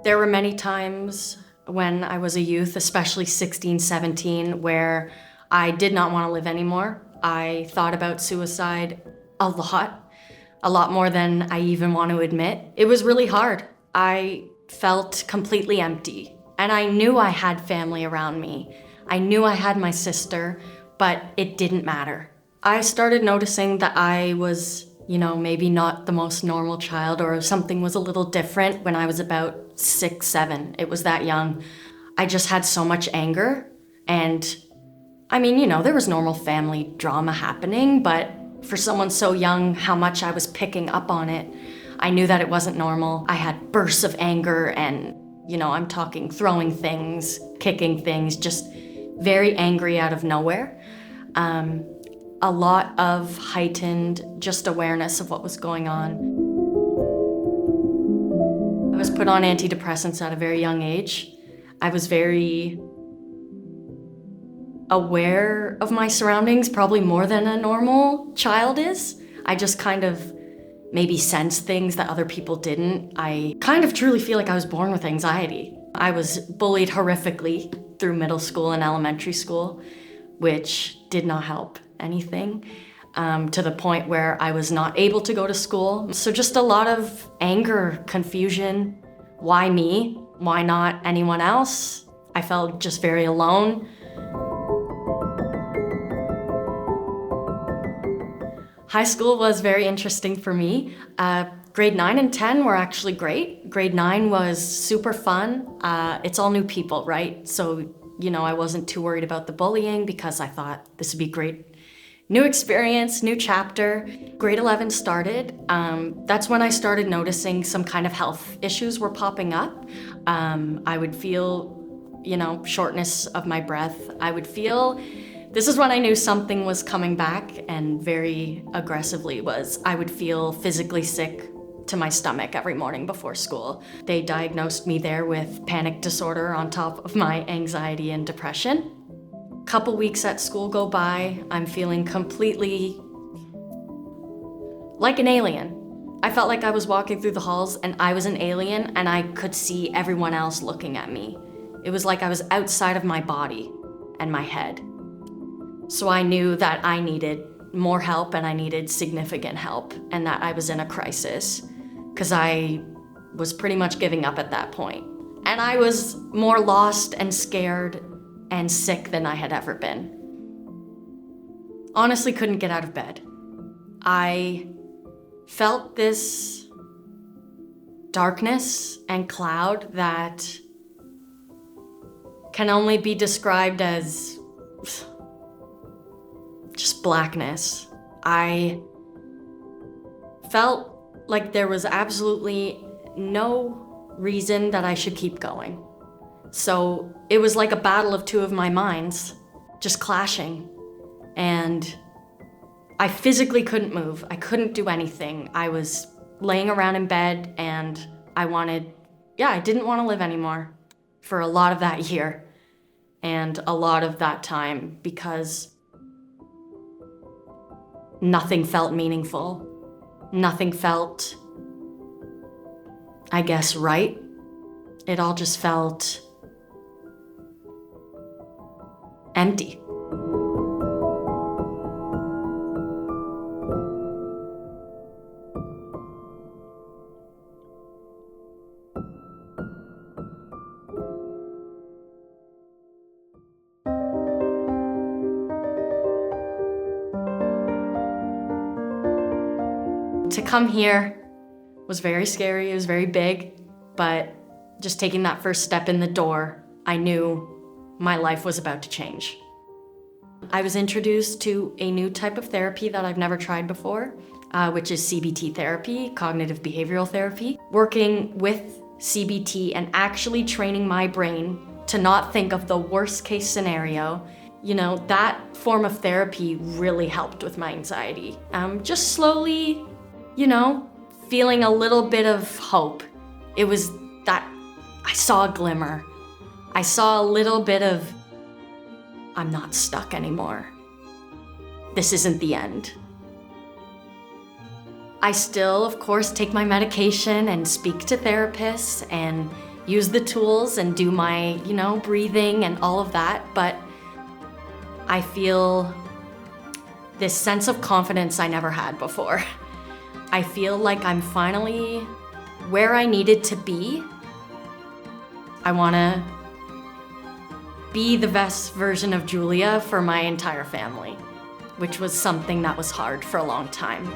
There were many times when I was a youth, especially 16, 17, where I did not want to live anymore. I thought about suicide a lot more than I even want to admit. It was really hard. I felt completely empty, and I knew I had family around me. I knew I had my sister, but it didn't matter. I started noticing that I was, maybe not the most normal child, or something was a little different when I was about 6, 7. It was that young. I just had so much anger, and there was normal family drama happening, but for someone so young, how much I was picking up on it, I knew that it wasn't normal. I had bursts of anger and, I'm talking throwing things, kicking things, just very angry out of nowhere. A lot of heightened just awareness of what was going on. I was put on antidepressants at a very young age. I was very aware of my surroundings, probably more than a normal child is. I just kind of maybe sensed things that other people didn't. I kind of truly feel like I was born with anxiety. I was bullied horrifically through middle school and elementary school, which did not help anything, to the point where I was not able to go to school. So just a lot of anger, confusion. Why me? Why not anyone else? I felt just very alone. High school was very interesting for me. Grade 9 and 10 were actually great. Grade 9 was super fun. It's all new people, right? So, I wasn't too worried about the bullying because I thought this would be great. New experience, new chapter. Grade 11 started. That's when I started noticing some kind of health issues were popping up. I would feel, shortness of my breath. This is when I knew something was coming back, and very aggressively I would feel physically sick to my stomach every morning before school. They diagnosed me there with panic disorder on top of my anxiety and depression. Couple weeks at school go by, I'm feeling completely like an alien. I felt like I was walking through the halls and I was an alien, and I could see everyone else looking at me. It was like I was outside of my body and my head. So I knew that I needed more help, and I needed significant help, and that I was in a crisis, because I was pretty much giving up at that point. And I was more lost and scared and sick than I had ever been. Honestly, couldn't get out of bed. I felt this darkness and cloud that can only be described as just blackness. I felt like there was absolutely no reason that I should keep going. So it was like a battle of two of my minds just clashing. And I physically couldn't move. I couldn't do anything. I was laying around in bed, and I didn't want to live anymore for a lot of that year and a lot of that time, because nothing felt meaningful. Nothing felt, I guess, right. It all just felt empty. To come here was very scary, it was very big, but just taking that first step in the door, I knew my life was about to change. I was introduced to a new type of therapy that I've never tried before, which is CBT therapy, cognitive behavioral therapy. Working with CBT and actually training my brain to not think of the worst case scenario, that form of therapy really helped with my anxiety. Just slowly, feeling a little bit of hope. It was that I saw a glimmer. I saw a little bit of, I'm not stuck anymore. This isn't the end. I still, of course, take my medication and speak to therapists and use the tools and do my, breathing and all of that, but I feel this sense of confidence I never had before. I feel like I'm finally where I needed to be. I wanna be the best version of Julia for my entire family, which was something that was hard for a long time.